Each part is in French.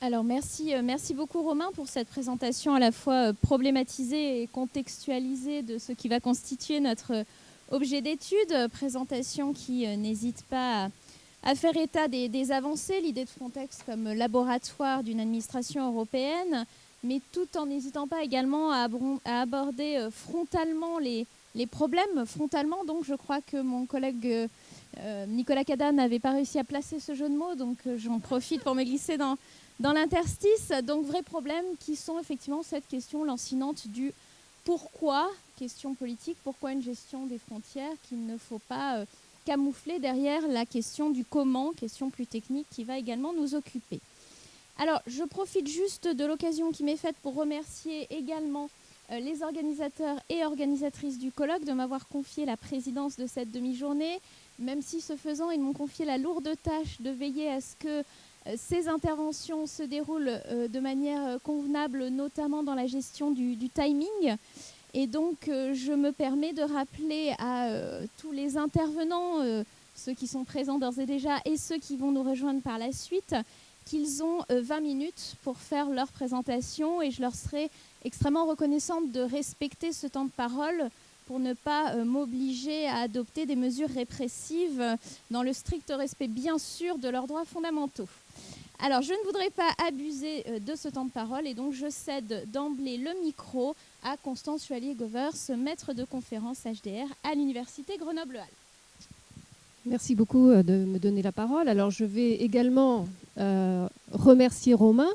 Alors merci beaucoup Romain pour cette présentation à la fois problématisée et contextualisée de ce qui va constituer notre objet d'étude, présentation qui n'hésite pas à faire état des avancées, l'idée de Frontex comme laboratoire d'une administration européenne, mais tout en n'hésitant pas également à aborder frontalement les problèmes. Frontalement, donc je crois que mon collègue Nicolas Cadane n'avait pas réussi à placer ce jeu de mots, donc j'en profite pour me glisser dans l'interstice. Donc vrais problèmes qui sont effectivement cette question lancinante du pourquoi, question politique, pourquoi une gestion des frontières qu'il ne faut pas camoufler derrière la question du comment, question plus technique qui va également nous occuper. Alors je profite juste de l'occasion qui m'est faite pour remercier également les organisateurs et organisatrices du colloque de m'avoir confié la présidence de cette demi-journée, même si ce faisant, ils m'ont confié la lourde tâche de veiller à ce que ces interventions se déroulent de manière convenable, notamment dans la gestion du timing. Et donc, je me permets de rappeler à tous les intervenants, ceux qui sont présents d'ores et déjà et ceux qui vont nous rejoindre par la suite, qu'ils ont 20 minutes pour faire leur présentation et je leur serai extrêmement reconnaissante de respecter ce temps de parole pour ne pas m'obliger à adopter des mesures répressives dans le strict respect, bien sûr, de leurs droits fondamentaux. Alors, je ne voudrais pas abuser de ce temps de parole et donc je cède d'emblée le micro à Constance Chevalier-Govers, maître de conférence HDR à l'Université Grenoble-Alpes. Merci beaucoup de me donner la parole. Alors, je vais également remercier Romain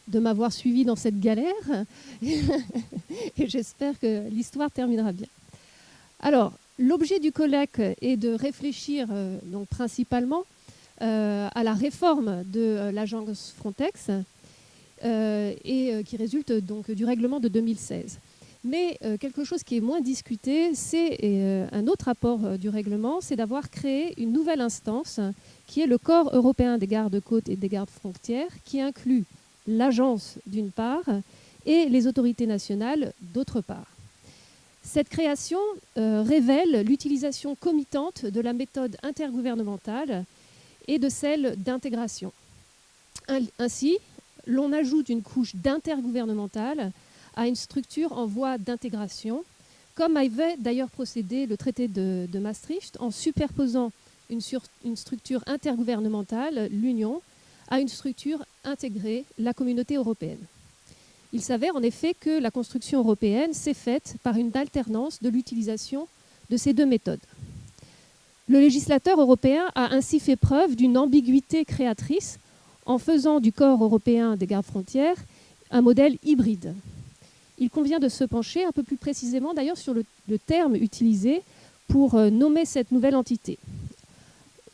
de m'avoir suivi dans cette galère et j'espère que l'histoire terminera bien. Alors, l'objet du colloque est de réfléchir donc principalement à la réforme de l'agence Frontex qui résulte donc du règlement de 2016. Mais quelque chose qui est moins discuté, c'est un autre apport du règlement, c'est d'avoir créé une nouvelle instance qui est le Corps européen des gardes-côtes et des gardes-frontières, qui inclut l'agence d'une part et les autorités nationales d'autre part. Cette création révèle l'utilisation comitante de la méthode intergouvernementale et de celle d'intégration. Ainsi, l'on ajoute une couche d'intergouvernemental à une structure en voie d'intégration, comme avait d'ailleurs procédé le traité de Maastricht en superposant une structure intergouvernementale, l'Union, à une structure intégrée, la Communauté européenne. Il s'avère en effet que la construction européenne s'est faite par une alternance de l'utilisation de ces deux méthodes. Le législateur européen a ainsi fait preuve d'une ambiguïté créatrice en faisant du Corps européen des gardes-frontières un modèle hybride. Il convient de se pencher un peu plus précisément d'ailleurs sur le terme utilisé pour nommer cette nouvelle entité,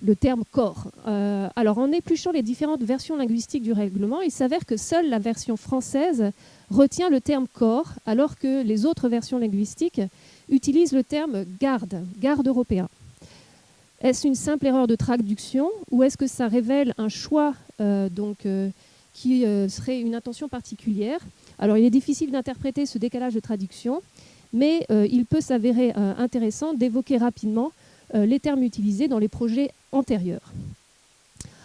le terme corps. Alors en épluchant les différentes versions linguistiques du règlement, il s'avère que seule la version française retient le terme corps, alors que les autres versions linguistiques utilisent le terme garde européen. Est-ce une simple erreur de traduction ou est-ce que ça révèle un choix qui serait une intention particulière? Alors il est difficile d'interpréter ce décalage de traduction, mais il peut s'avérer intéressant d'évoquer rapidement les termes utilisés dans les projets antérieurs.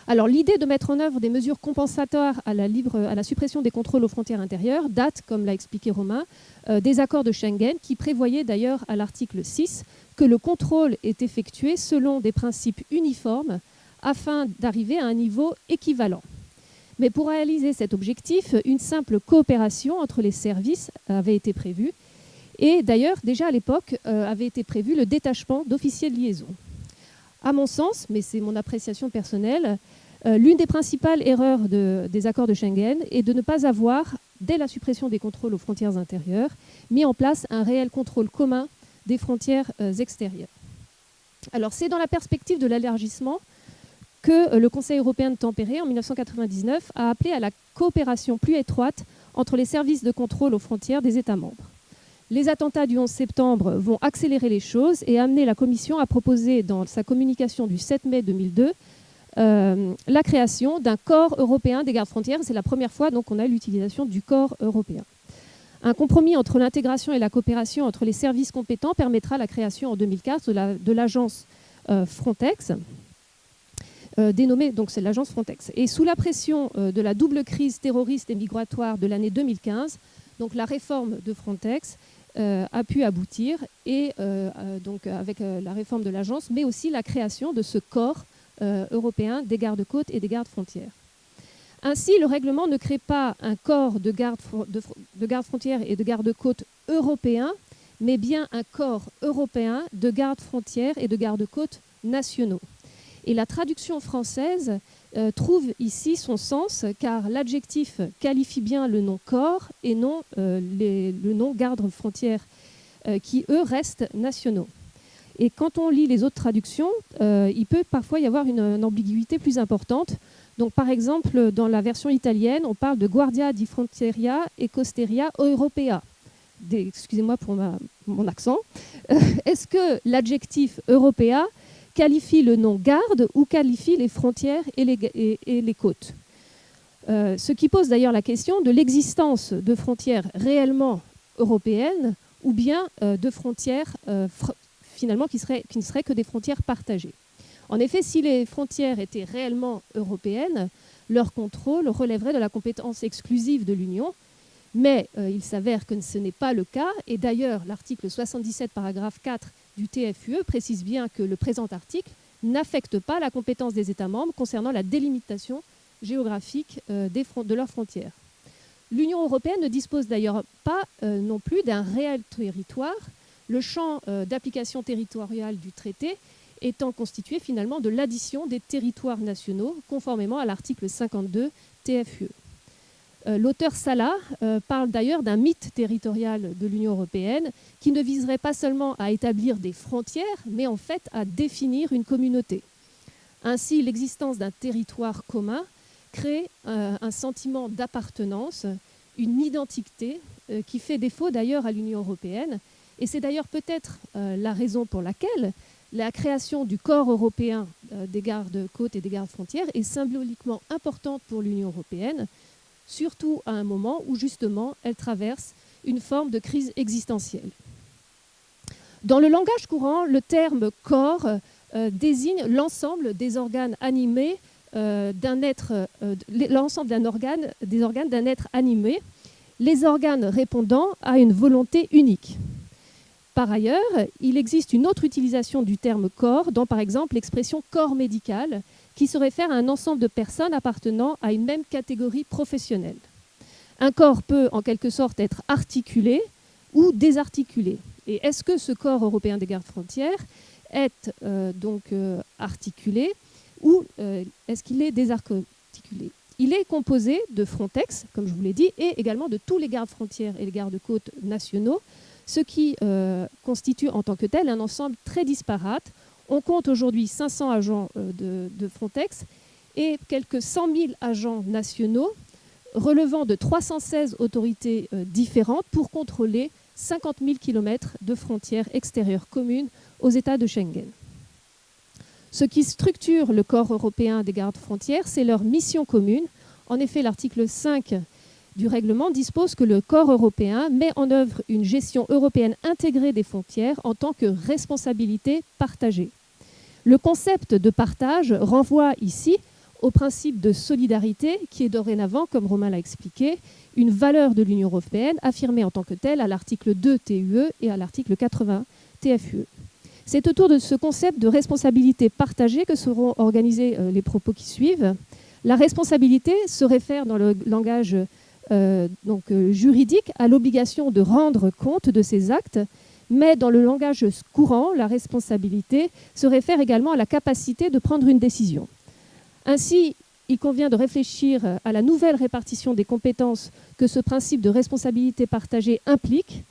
Alors l'idée de mettre en œuvre des mesures compensatoires à la suppression des contrôles aux frontières intérieures date, comme l'a expliqué Romain, des accords de Schengen qui prévoyaient d'ailleurs à l'article 6 que le contrôle est effectué selon des principes uniformes afin d'arriver à un niveau équivalent. Mais pour réaliser cet objectif, une simple coopération entre les services avait été prévue. Et d'ailleurs, déjà à l'époque, avait été prévu le détachement d'officiers de liaison. À mon sens, mais c'est mon appréciation personnelle, l'une des principales erreurs des accords de Schengen est de ne pas avoir, dès la suppression des contrôles aux frontières intérieures, mis en place un réel contrôle commun des frontières extérieures. Alors c'est dans la perspective de l'élargissement que le Conseil européen de Tampere, en 1999, a appelé à la coopération plus étroite entre les services de contrôle aux frontières des États membres. Les attentats du 11 septembre vont accélérer les choses et amener la Commission à proposer dans sa communication du 7 mai 2002 la création d'un corps européen des gardes-frontières. C'est la première fois qu'on a l'utilisation du corps européen. Un compromis entre l'intégration et la coopération entre les services compétents permettra la création en 2004 de l'agence Frontex. dénommée, donc c'est l'agence Frontex. Et sous la pression de la double crise terroriste et migratoire de l'année 2015, donc la réforme de Frontex a pu aboutir, et donc avec la réforme de l'agence, mais aussi la création de ce corps européen des gardes-côtes et des gardes-frontières. Ainsi, le règlement ne crée pas un corps de gardes-frontières et de gardes-côtes européens, mais bien un corps européen de gardes-frontières et de gardes-côtes nationaux. Et la traduction française trouve ici son sens, car l'adjectif qualifie bien le nom corps et non le nom gardes-frontières, qui eux restent nationaux. Et quand on lit les autres traductions, il peut parfois y avoir une ambiguïté plus importante. Donc, par exemple, dans la version italienne, on parle de Guardia di Frontiera e Costeria Europea. Excusez-moi pour mon accent. Est-ce que l'adjectif européa qualifie le nom garde ou qualifie les frontières et les côtes? Ce qui pose d'ailleurs la question de l'existence de frontières réellement européennes ou bien de frontières finalement qui ne seraient que des frontières partagées. En effet, si les frontières étaient réellement européennes, leur contrôle relèverait de la compétence exclusive de l'Union, mais il s'avère que ce n'est pas le cas, et d'ailleurs l'article 77 paragraphe 4 du TFUE précise bien que le présent article n'affecte pas la compétence des États membres concernant la délimitation géographique de leurs frontières. L'Union européenne ne dispose d'ailleurs pas non plus d'un réel territoire, le champ d'application territoriale du traité étant constitué finalement de l'addition des territoires nationaux, conformément à l'article 52 TFUE. L'auteur Salah parle d'ailleurs d'un mythe territorial de l'Union européenne qui ne viserait pas seulement à établir des frontières, mais en fait à définir une communauté. Ainsi, l'existence d'un territoire commun crée un sentiment d'appartenance, une identité qui fait défaut d'ailleurs à l'Union européenne. Et c'est d'ailleurs peut-être la raison pour laquelle la création du corps européen des gardes-côtes et des gardes-frontières est symboliquement importante pour l'Union européenne, surtout à un moment où justement elle traverse une forme de crise existentielle. Dans le langage courant, le terme corps désigne l'ensemble des organes animés l'ensemble des organes d'un être animé, les organes répondant à une volonté unique. Par ailleurs, il existe une autre utilisation du terme corps dans, par exemple, l'expression corps médical, qui se réfère à un ensemble de personnes appartenant à une même catégorie professionnelle. Un corps peut, en quelque sorte, être articulé ou désarticulé. Et est-ce que ce corps européen des gardes-frontières est articulé ou est-ce qu'il est désarticulé? Il est composé de Frontex, comme je vous l'ai dit, et également de tous les gardes-frontières et les gardes-côtes nationaux, ce qui constitue en tant que tel un ensemble très disparate. On compte aujourd'hui 500 agents de Frontex et quelques 100 000 agents nationaux relevant de 316 autorités différentes pour contrôler 50 000 km de frontières extérieures communes aux États de Schengen. Ce qui structure le corps européen des gardes-frontières, c'est leur mission commune. En effet, l'article 5 du règlement dispose que le corps européen met en œuvre une gestion européenne intégrée des frontières en tant que responsabilité partagée. Le concept de partage renvoie ici au principe de solidarité qui est dorénavant, comme Romain l'a expliqué, une valeur de l'Union européenne affirmée en tant que telle à l'article 2 TUE et à l'article 80 TFUE. C'est autour de ce concept de responsabilité partagée que seront organisés les propos qui suivent. La responsabilité se réfère dans le langage juridique à l'obligation de rendre compte de ses actes, mais dans le langage courant, la responsabilité se réfère également à la capacité de prendre une décision. Ainsi, il convient de réfléchir à la nouvelle répartition des compétences que ce principe de responsabilité partagée implique,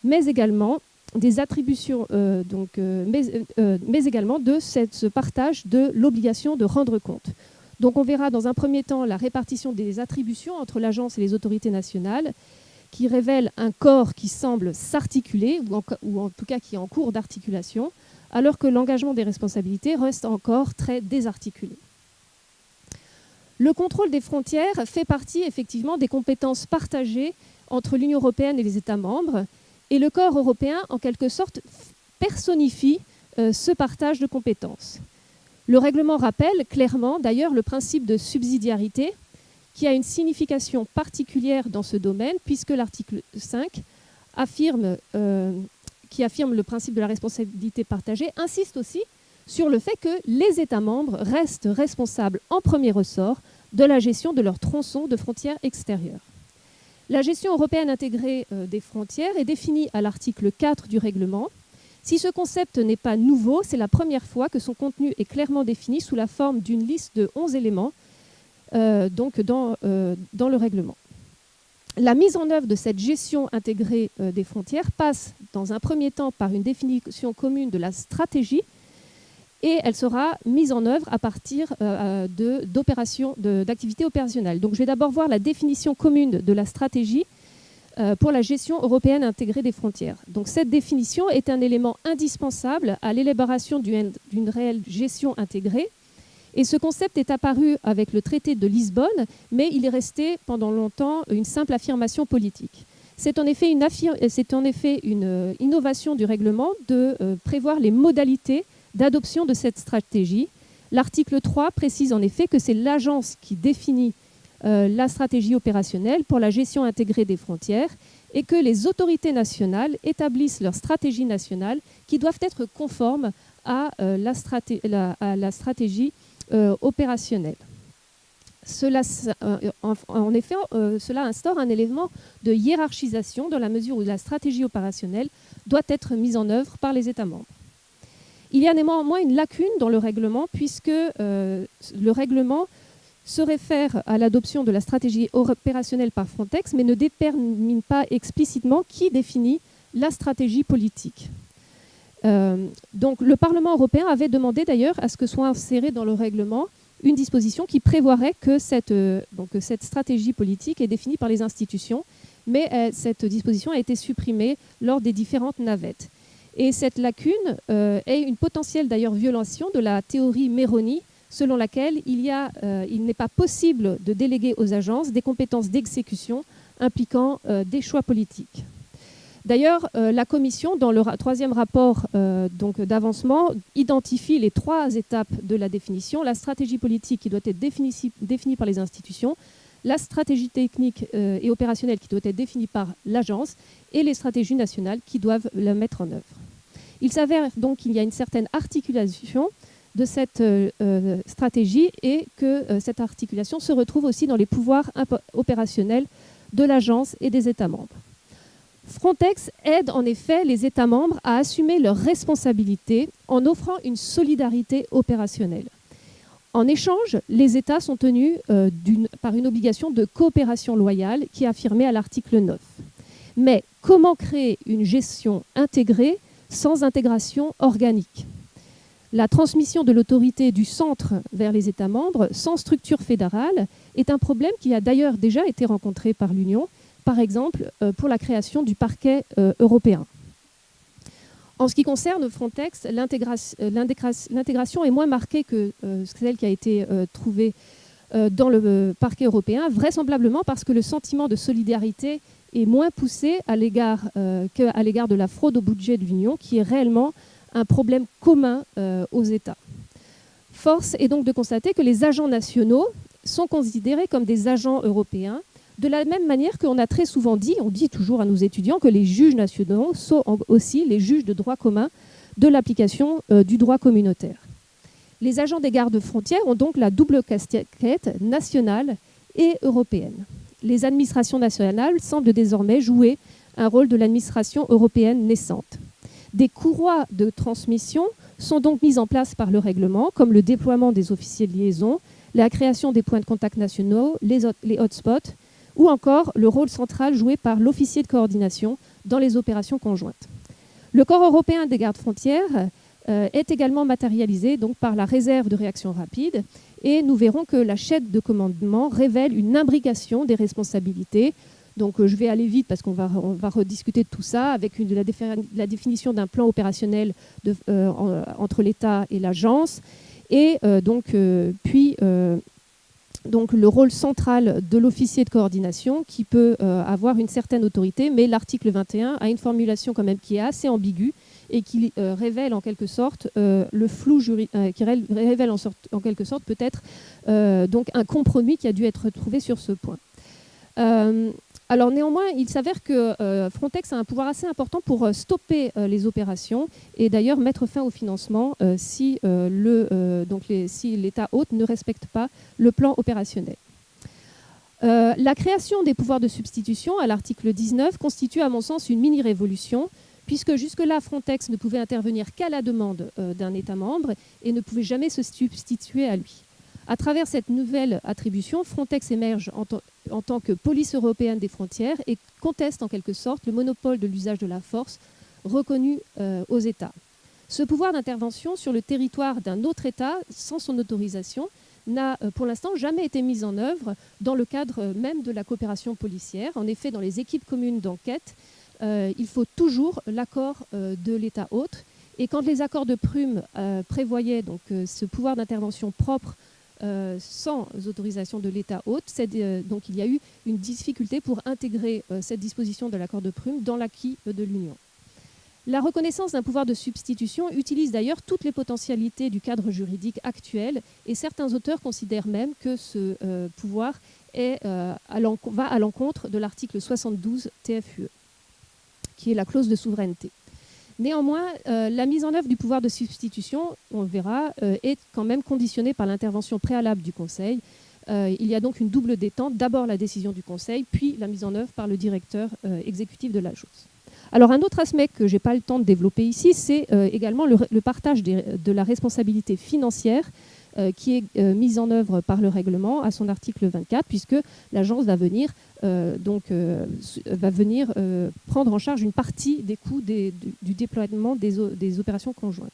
mais également des attributions, mais également de ce partage de l'obligation de rendre compte. Donc on verra dans un premier temps la répartition des attributions entre l'agence et les autorités nationales, qui révèle un corps qui semble s'articuler, ou en tout cas qui est en cours d'articulation, alors que l'engagement des responsabilités reste encore très désarticulé. Le contrôle des frontières fait partie effectivement des compétences partagées entre l'Union européenne et les États membres, et le corps européen, en quelque sorte, personnifie ce partage de compétences. Le règlement rappelle clairement d'ailleurs le principe de subsidiarité qui a une signification particulière dans ce domaine puisque l'article 5 qui affirme le principe de la responsabilité partagée insiste aussi sur le fait que les États membres restent responsables en premier ressort de la gestion de leurs tronçons de frontières extérieures. La gestion européenne intégrée des frontières est définie à l'article 4 du règlement. Si ce concept n'est pas nouveau, c'est la première fois que son contenu est clairement défini sous la forme d'une liste de 11 éléments dans le règlement. La mise en œuvre de cette gestion intégrée des frontières passe dans un premier temps par une définition commune de la stratégie et elle sera mise en œuvre à partir d'activités opérationnelles. Donc je vais d'abord voir la définition commune de la stratégie pour la gestion européenne intégrée des frontières. Donc cette définition est un élément indispensable à l'élaboration d'une réelle gestion intégrée. Et ce concept est apparu avec le traité de Lisbonne, mais il est resté pendant longtemps une simple affirmation politique. C'est en effet une innovation du règlement de prévoir les modalités d'adoption de cette stratégie. L'article 3 précise en effet que c'est l'agence qui définit la stratégie opérationnelle pour la gestion intégrée des frontières et que les autorités nationales établissent leur stratégie nationale qui doivent être conformes à la stratégie opérationnelle. Cela instaure un élément de hiérarchisation dans la mesure où la stratégie opérationnelle doit être mise en œuvre par les États membres. Il y a néanmoins une lacune dans le règlement puisque le règlement se réfère à l'adoption de la stratégie opérationnelle par Frontex mais ne détermine pas explicitement qui définit la stratégie politique. Donc le Parlement européen avait demandé d'ailleurs à ce que soit insérée dans le règlement une disposition qui prévoirait que cette stratégie politique est définie par les institutions, mais cette disposition a été supprimée lors des différentes navettes. Et cette lacune est une potentielle d'ailleurs violation de la théorie Meroni, selon laquelle il n'est pas possible de déléguer aux agences des compétences d'exécution impliquant des choix politiques. D'ailleurs, la Commission, dans le troisième rapport d'avancement, identifie les 3 étapes de la définition. La stratégie politique qui doit être définie par les institutions, la stratégie technique et opérationnelle qui doit être définie par l'agence et les stratégies nationales qui doivent la mettre en œuvre. Il s'avère donc qu'il y a une certaine articulation de cette stratégie et que cette articulation se retrouve aussi dans les pouvoirs opérationnels de l'agence et des États membres. Frontex aide en effet les États membres à assumer leurs responsabilités en offrant une solidarité opérationnelle. En échange, les États sont tenus par une obligation de coopération loyale qui est affirmée à l'article 9. Mais comment créer une gestion intégrée sans intégration organique ? La transmission de l'autorité du centre vers les États membres sans structure fédérale est un problème qui a d'ailleurs déjà été rencontré par l'Union, par exemple pour la création du parquet européen. En ce qui concerne Frontex, l'intégration est moins marquée que celle qui a été trouvée dans le parquet européen, vraisemblablement parce que le sentiment de solidarité est moins poussé qu'à l'égard de la fraude au budget de l'Union, qui est réellement un problème commun aux États. Force est donc de constater que les agents nationaux sont considérés comme des agents européens, de la même manière qu'on a très souvent dit, on dit toujours à nos étudiants que les juges nationaux sont aussi les juges de droit commun de l'application du droit communautaire. Les agents des gardes-frontières ont donc la double casquette nationale et européenne. Les administrations nationales semblent désormais jouer un rôle de l'administration européenne naissante. Des courroies de transmission sont donc mises en place par le règlement, comme le déploiement des officiers de liaison, la création des points de contact nationaux, les hotspots, ou encore le rôle central joué par l'officier de coordination dans les opérations conjointes. Le corps européen des gardes-frontières est également matérialisé donc, par la réserve de réaction rapide et nous verrons que la chaîne de commandement révèle une imbrication des responsabilités. Donc je vais aller vite parce qu'on va rediscuter de tout ça avec la définition d'un plan opérationnel entre l'État et l'agence et donc le rôle central de l'officier de coordination qui peut avoir une certaine autorité, mais l'article 21 a une formulation quand même qui est assez ambiguë et qui révèle en quelque sorte le flou qui révèle en quelque sorte peut-être donc un compromis qui a dû être trouvé sur ce point. Alors néanmoins, il s'avère que Frontex a un pouvoir assez important pour stopper les opérations et d'ailleurs mettre fin au financement si l'État hôte ne respecte pas le plan opérationnel. La création des pouvoirs de substitution à l'article 19 constitue à mon sens une mini-révolution, puisque jusque-là, Frontex ne pouvait intervenir qu'à la demande d'un État membre et ne pouvait jamais se substituer à lui. À travers cette nouvelle attribution, Frontex émerge en tant que police européenne des frontières et conteste en quelque sorte le monopole de l'usage de la force reconnu aux États. Ce pouvoir d'intervention sur le territoire d'un autre État, sans son autorisation, n'a pour l'instant jamais été mis en œuvre dans le cadre même de la coopération policière. En effet, dans les équipes communes d'enquête, il faut toujours l'accord de l'État hôte. Et quand les accords de Prüm prévoyaient donc, ce pouvoir d'intervention propre sans autorisation de l'État hôte, donc il y a eu une difficulté pour intégrer cette disposition de l'accord de Prüm dans l'acquis de l'Union. La reconnaissance d'un pouvoir de substitution utilise d'ailleurs toutes les potentialités du cadre juridique actuel et certains auteurs considèrent même que ce pouvoir va à l'encontre de l'article 72 TFUE, qui est la clause de souveraineté. Néanmoins, la mise en œuvre du pouvoir de substitution, on le verra, est quand même conditionnée par l'intervention préalable du Conseil. Il y a donc une double détente, d'abord la décision du Conseil, puis la mise en œuvre par le directeur exécutif de l'agence. Alors un autre aspect que je n'ai pas le temps de développer ici, c'est également le partage de la responsabilité financière qui est mise en œuvre par le règlement à son article 24, puisque l'agence va venir, prendre en charge une partie des coûts du déploiement des opérations conjointes.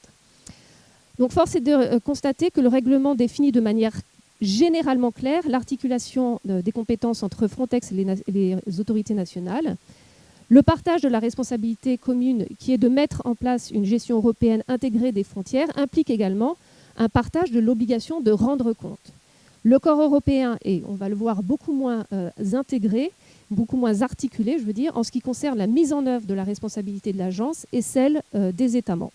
Donc force est de constater que le règlement définit de manière généralement claire l'articulation des compétences entre Frontex et les autorités nationales. Le partage de la responsabilité commune, qui est de mettre en place une gestion européenne intégrée des frontières, implique également un partage de l'obligation de rendre compte. Le corps européen est, on va le voir, beaucoup moins intégré, beaucoup moins articulé, je veux dire, en ce qui concerne la mise en œuvre de la responsabilité de l'agence et celle des États membres.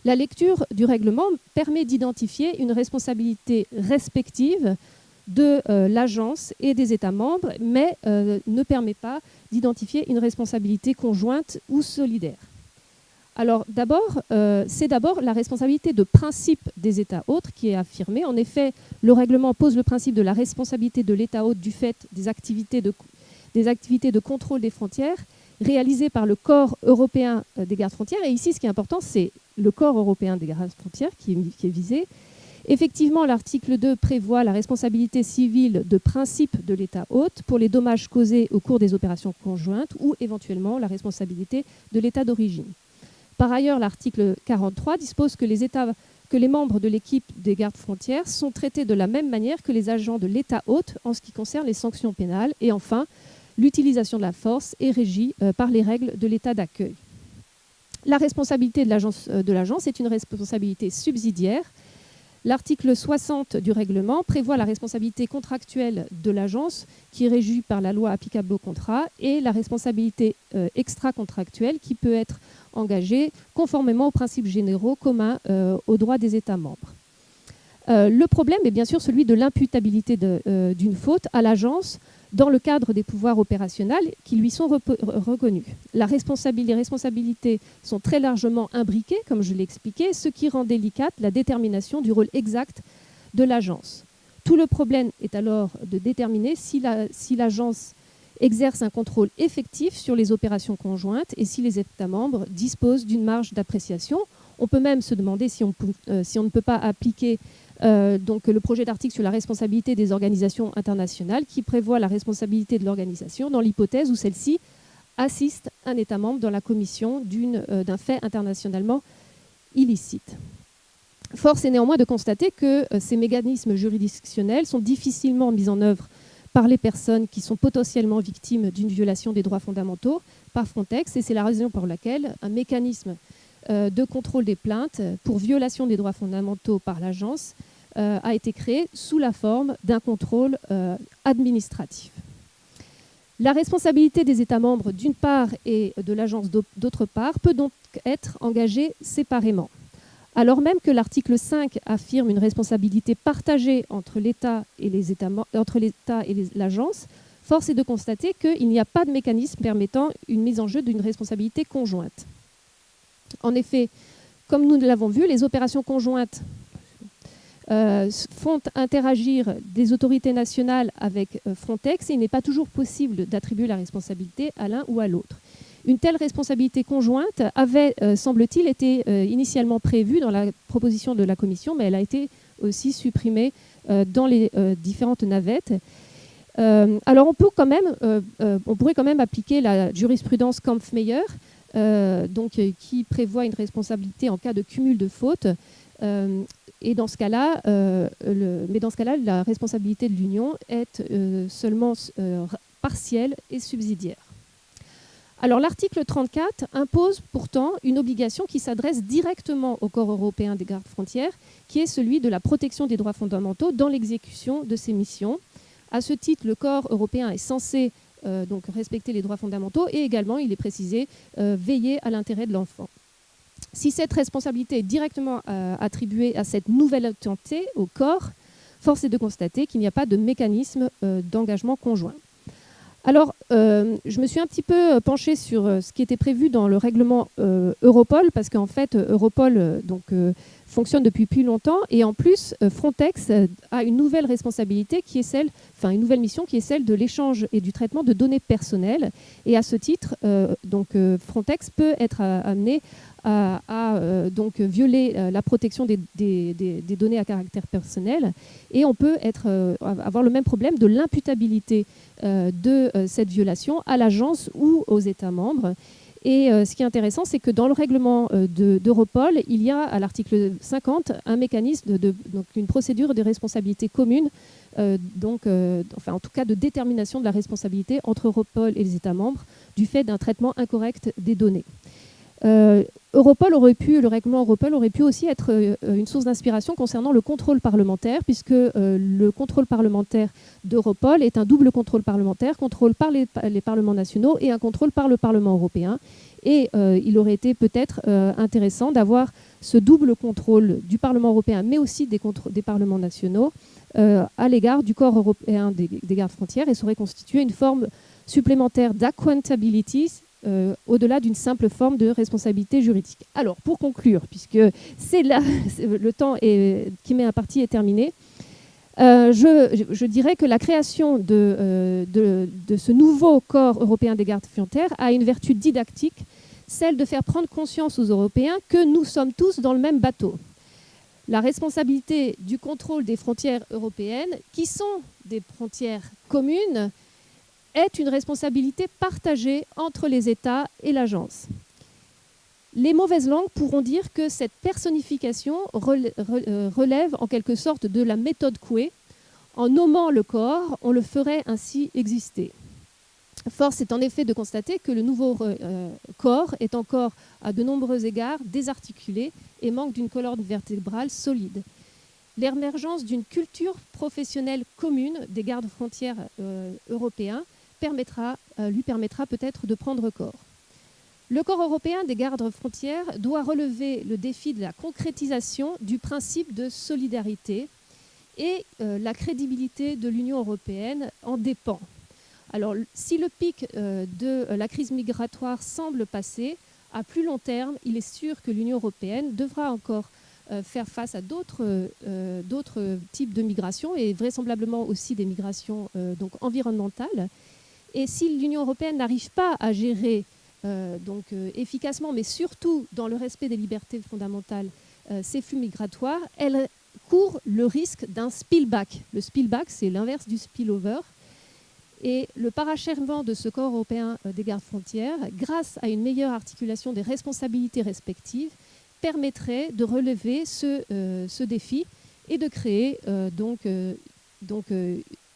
La lecture du règlement permet d'identifier une responsabilité respective de l'agence et des États membres, mais ne permet pas d'identifier une responsabilité conjointe ou solidaire. Alors c'est d'abord la responsabilité de principe des États hôtes qui est affirmée. En effet, le règlement pose le principe de la responsabilité de l'État hôte du fait des activités de contrôle des frontières réalisées par le corps européen des gardes frontières. Et ici, ce qui est important, c'est le corps européen des gardes frontières qui est visé. Effectivement, l'article 2 prévoit la responsabilité civile de principe de l'État hôte pour les dommages causés au cours des opérations conjointes ou éventuellement la responsabilité de l'État d'origine. Par ailleurs, l'article 43 dispose que les membres de l'équipe des gardes frontières sont traités de la même manière que les agents de l'État hôte en ce qui concerne les sanctions pénales. Et enfin, l'utilisation de la force est régie par les règles de l'État d'accueil. La responsabilité de l'agence est une responsabilité subsidiaire. L'article 60 du règlement prévoit la responsabilité contractuelle de l'agence qui est régie par la loi applicable au contrat et la responsabilité extra-contractuelle qui peut être engagée conformément aux principes généraux communs aux droits des États membres. Le problème est bien sûr celui de l'imputabilité d'une faute à l'agence dans le cadre des pouvoirs opérationnels qui lui sont reconnus. Les responsabilités sont très largement imbriquées, comme je l'ai expliqué, ce qui rend délicate la détermination du rôle exact de l'agence. Tout le problème est alors de déterminer si l'agence exerce un contrôle effectif sur les opérations conjointes et si les États membres disposent d'une marge d'appréciation. On peut même se demander si on ne peut pas appliquer donc le projet d'article sur la responsabilité des organisations internationales qui prévoit la responsabilité de l'organisation dans l'hypothèse où celle-ci assiste un État membre dans la commission d'un fait internationalement illicite. Force est néanmoins de constater que ces mécanismes juridictionnels sont difficilement mis en œuvre par les personnes qui sont potentiellement victimes d'une violation des droits fondamentaux par Frontex, et c'est la raison pour laquelle un mécanisme de contrôle des plaintes pour violation des droits fondamentaux par l'agence a été créé sous la forme d'un contrôle administratif. La responsabilité des États membres d'une part et de l'agence d'autre part peut donc être engagés séparément. Alors même que l'article 5 affirme une responsabilité partagée entre l'État et l'agence, force est de constater qu'il n'y a pas de mécanisme permettant une mise en jeu d'une responsabilité conjointe. En effet, comme nous l'avons vu, les opérations conjointes font interagir des autorités nationales avec Frontex et il n'est pas toujours possible d'attribuer la responsabilité à l'un ou à l'autre. Une telle responsabilité conjointe avait, semble-t-il, été initialement prévue dans la proposition de la Commission, mais elle a été aussi supprimée dans les différentes navettes. Alors on pourrait quand même appliquer la jurisprudence Kampfmeyer, qui prévoit une responsabilité en cas de cumul de fautes. Et dans ce cas-là, la responsabilité de l'Union est seulement partielle et subsidiaire. Alors l'article 34 impose pourtant une obligation qui s'adresse directement au corps européen des gardes-frontières, qui est celui de la protection des droits fondamentaux dans l'exécution de ses missions. À ce titre, le corps européen est censé donc respecter les droits fondamentaux et également, il est précisé, veiller à l'intérêt de l'enfant. Si cette responsabilité est directement attribuée à cette nouvelle entité, au corps, force est de constater qu'il n'y a pas de mécanisme d'engagement conjoint. Alors, je me suis un petit peu penchée sur ce qui était prévu dans le règlement Europol, parce qu'en fait, Europol fonctionne depuis plus longtemps, et en plus, Frontex a une nouvelle responsabilité une nouvelle mission qui est celle de l'échange et du traitement de données personnelles. Et à ce titre, Frontex peut être amené à violer la protection des données à caractère personnel, et on peut avoir le même problème de l'imputabilité de cette violation à l'agence ou aux États membres. Et ce qui est intéressant, c'est que dans le règlement d'Europol, il y a à l'article 50 un mécanisme, une procédure de responsabilité commune, en tout cas de détermination de la responsabilité entre Europol et les États membres du fait d'un traitement incorrect des données. Le règlement Europol aurait pu aussi être une source d'inspiration concernant le contrôle parlementaire, puisque le contrôle parlementaire d'Europol est un double contrôle parlementaire, contrôle par les parlements nationaux et un contrôle par le Parlement européen. Et il aurait été peut-être intéressant d'avoir ce double contrôle du Parlement européen, mais aussi des parlements nationaux, à l'égard du corps européen des gardes-frontières, et ça aurait constitué une forme supplémentaire d'accountability, au-delà d'une simple forme de responsabilité juridique. Alors, pour conclure, puisque le temps qui m'est imparti est terminé, je dirais que la création de ce nouveau corps européen des gardes-frontières a une vertu didactique, celle de faire prendre conscience aux Européens que nous sommes tous dans le même bateau. La responsabilité du contrôle des frontières européennes, qui sont des frontières communes, est une responsabilité partagée entre les États et l'agence. Les mauvaises langues pourront dire que cette personnification relève en quelque sorte de la méthode Coué. En nommant le corps, on le ferait ainsi exister. Force est en effet de constater que le nouveau corps est encore à de nombreux égards désarticulé et manque d'une colonne vertébrale solide. L'émergence d'une culture professionnelle commune des gardes-frontières européens lui permettra peut-être de prendre corps. Le corps européen des gardes-frontières doit relever le défi de la concrétisation du principe de solidarité, et la crédibilité de l'Union européenne en dépend. Alors, si le pic de la crise migratoire semble passer, à plus long terme, il est sûr que l'Union européenne devra encore faire face à d'autres types de migrations, et vraisemblablement aussi des migrations environnementales. Et si l'Union européenne n'arrive pas à gérer efficacement, mais surtout dans le respect des libertés fondamentales, ces flux migratoires, elle court le risque d'un spillback. Le spillback, c'est l'inverse du spillover. Et le parachèvement de ce corps européen des gardes-frontières, grâce à une meilleure articulation des responsabilités respectives, permettrait de relever ce défi et de créer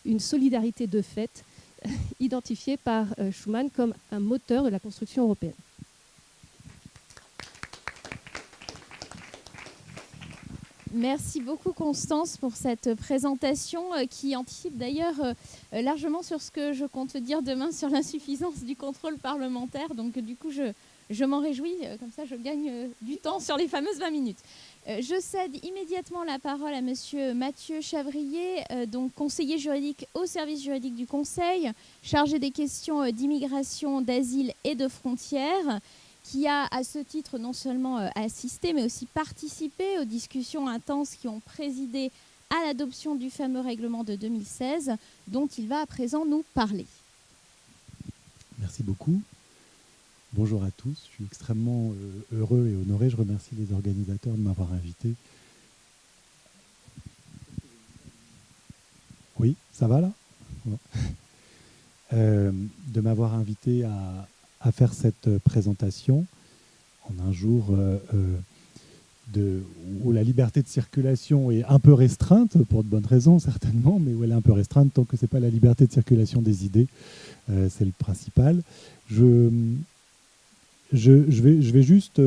une solidarité de fait identifiée par Schuman comme un moteur de la construction européenne. Merci beaucoup Constance pour cette présentation qui anticipe d'ailleurs largement sur ce que je compte dire demain sur l'insuffisance du contrôle parlementaire. Donc du coup, je Je m'en réjouis, comme ça je gagne du temps sur les fameuses 20 minutes. Je cède immédiatement la parole à monsieur Mathieu Chavrier, donc conseiller juridique au service juridique du Conseil, chargé des questions d'immigration, d'asile et de frontières, qui a à ce titre non seulement assisté, mais aussi participé aux discussions intenses qui ont présidé à l'adoption du fameux règlement de 2016, dont il va à présent nous parler. Merci beaucoup. Bonjour à tous. Je suis extrêmement heureux et honoré. Je remercie les organisateurs de m'avoir invité. Oui, ça va là ? De m'avoir invité à faire cette présentation en un jour où la liberté de circulation est un peu restreinte, pour de bonnes raisons certainement, mais où elle est un peu restreinte tant que ce n'est pas la liberté de circulation des idées. C'est le principal. Je vais juste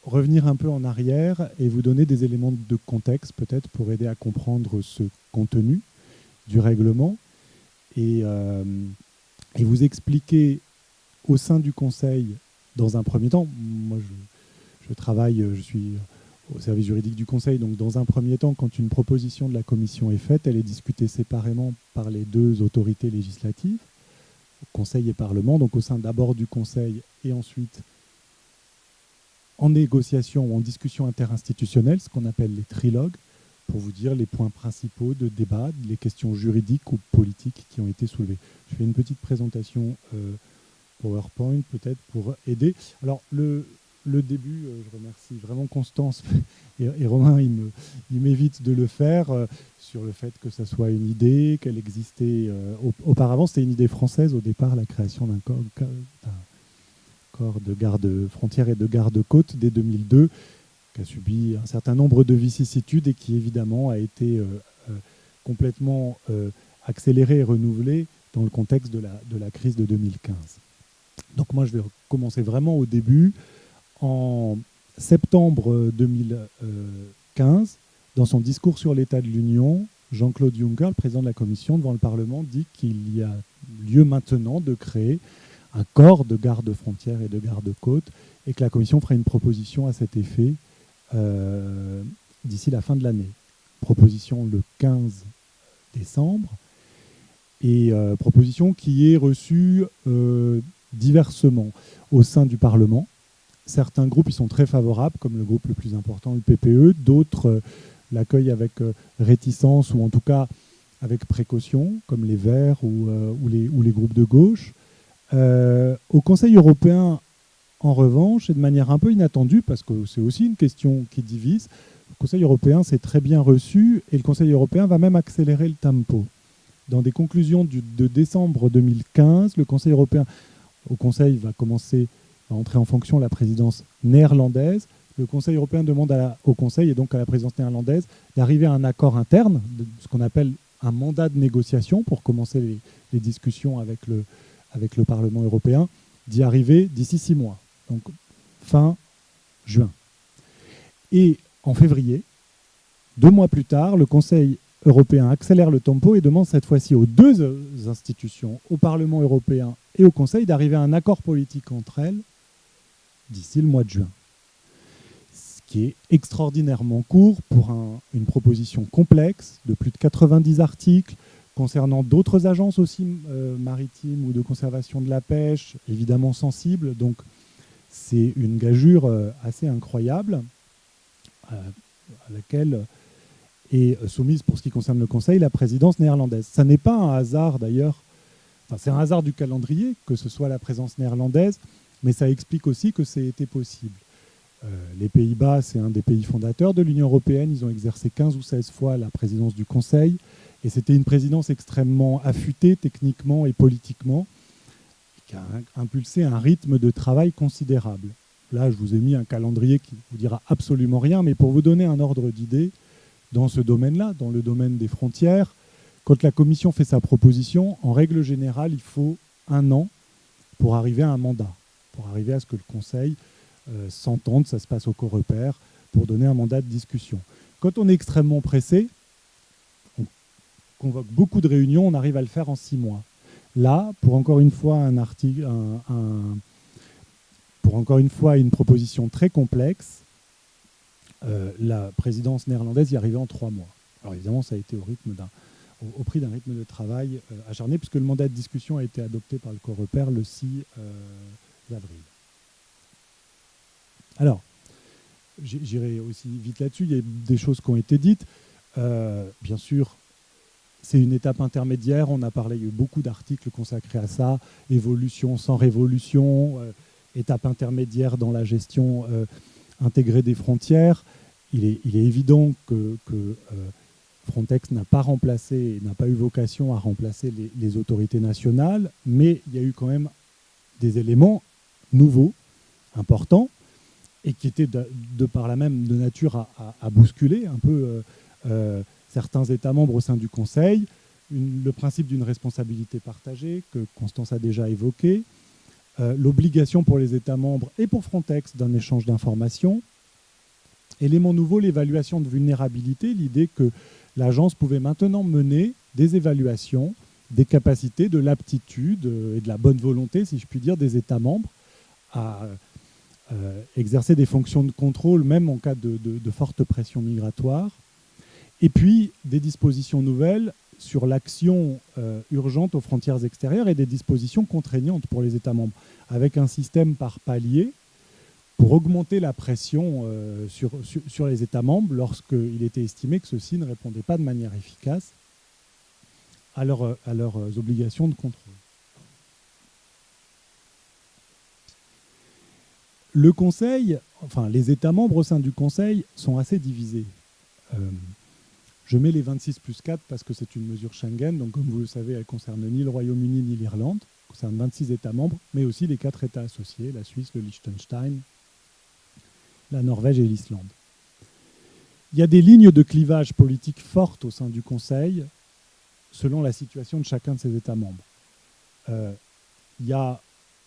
revenir un peu en arrière et vous donner des éléments de contexte peut-être pour aider à comprendre ce contenu du règlement et vous expliquer au sein du Conseil dans un premier temps. Moi, je suis au service juridique du Conseil, donc dans un premier temps, quand une proposition de la Commission est faite, elle est discutée séparément par les deux autorités législatives, Conseil et Parlement, donc au sein d'abord du Conseil et ensuite en négociation ou en discussion interinstitutionnelle, ce qu'on appelle les trilogues, pour vous dire les points principaux de débat, les questions juridiques ou politiques qui ont été soulevées. Je fais une petite présentation PowerPoint peut-être pour aider. Alors le début, je remercie vraiment Constance et Romain, il m'évite de le faire sur le fait que ça soit une idée, qu'elle existait auparavant. C'était une idée française au départ, la création d'un corps de garde-frontières et de garde-côtes dès 2002, qui a subi un certain nombre de vicissitudes et qui évidemment a été complètement accéléré et renouvelé dans le contexte de la crise de 2015. Donc moi je vais commencer vraiment au début. En septembre 2015, dans son discours sur l'état de l'Union, Jean-Claude Juncker, le président de la Commission, devant le Parlement, dit qu'il y a lieu maintenant de créer un corps de garde-frontières et de garde-côtes et que la Commission fera une proposition à cet effet d'ici la fin de l'année. Proposition le 15 décembre et proposition qui est reçue diversement au sein du Parlement. Certains groupes y sont très favorables, comme le groupe le plus important, le PPE. D'autres l'accueillent avec réticence ou en tout cas avec précaution, comme les Verts ou les groupes de gauche. Au Conseil européen, en revanche, et de manière un peu inattendue, parce que c'est aussi une question qui divise, le Conseil européen s'est très bien reçu et le Conseil européen va même accélérer le tempo. Dans des conclusions de décembre 2015, le Conseil européen, au Conseil va entrer en fonction la présidence néerlandaise. Le Conseil européen demande au Conseil et donc à la présidence néerlandaise d'arriver à un accord interne, ce qu'on appelle un mandat de négociation pour commencer les discussions avec le Parlement européen, d'y arriver d'ici 6 mois, donc fin juin. Et en février, 2 mois plus tard, le Conseil européen accélère le tempo et demande cette fois-ci aux deux institutions, au Parlement européen et au Conseil, d'arriver à un accord politique entre elles d'ici le mois de juin. Ce qui est extraordinairement court pour une proposition complexe de plus de 90 articles concernant d'autres agences aussi maritimes ou de conservation de la pêche, évidemment sensibles. Donc c'est une gageure assez incroyable à laquelle est soumise, pour ce qui concerne le Conseil, la présidence néerlandaise. Ça n'est pas un hasard d'ailleurs, c'est un hasard du calendrier que ce soit la présence néerlandaise, mais ça explique aussi que c'est été possible. Les Pays-Bas, c'est un des pays fondateurs de l'Union européenne. Ils ont exercé 15 ou 16 fois la présidence du Conseil. Et c'était une présidence extrêmement affûtée techniquement et politiquement, qui a impulsé un rythme de travail considérable. Là, je vous ai mis un calendrier qui ne vous dira absolument rien, mais pour vous donner un ordre d'idée, dans ce domaine-là, dans le domaine des frontières, quand la Commission fait sa proposition, en règle générale, il faut 1 an pour arriver à un mandat, pour arriver à ce que le Conseil s'entende, ça se passe au Coreper, pour donner un mandat de discussion. Quand on est extrêmement pressé, on convoque beaucoup de réunions, on arrive à le faire en 6 mois. Là, pour encore une fois pour encore une fois une proposition très complexe, la présidence néerlandaise y arrivait en 3 mois. Alors évidemment, ça a été au prix d'un rythme de travail acharné, puisque le mandat de discussion a été adopté par le Coreper le 6 avril. Alors, j'irai aussi vite là-dessus, il y a des choses qui ont été dites. Bien sûr, c'est une étape intermédiaire, on a parlé, il y a eu beaucoup d'articles consacrés à ça, évolution sans révolution, étape intermédiaire dans la gestion intégrée des frontières. Il est évident que Frontex n'a pas remplacé, n'a pas eu vocation à remplacer les autorités nationales, mais il y a eu quand même des éléments nouveaux, importants, et qui étaient de par là même de nature à bousculer un peu certains États membres au sein du Conseil. Le principe d'une responsabilité partagée, que Constance a déjà évoqué, l'obligation pour les États membres et pour Frontex d'un échange d'informations. Élément nouveau, l'évaluation de vulnérabilité, l'idée que l'agence pouvait maintenant mener des évaluations des capacités, de l'aptitude et de la bonne volonté, si je puis dire, des États membres à exercer des fonctions de contrôle, même en cas de forte pression migratoire. Et puis, des dispositions nouvelles sur l'action urgente aux frontières extérieures et des dispositions contraignantes pour les États membres, avec un système par palier pour augmenter la pression sur les États membres lorsqu'il était estimé que ceux-ci ne répondaient pas de manière efficace à leurs obligations de contrôle. Le Conseil, enfin les États membres au sein du Conseil sont assez divisés. Je mets les 26 plus 4 parce que c'est une mesure Schengen, donc comme vous le savez, elle ne concerne ni le Royaume-Uni ni l'Irlande, elle concerne 26 États membres, mais aussi les 4 États associés, la Suisse, le Liechtenstein, la Norvège et l'Islande. Il y a des lignes de clivage politique fortes au sein du Conseil, selon la situation de chacun de ces États membres. Il y a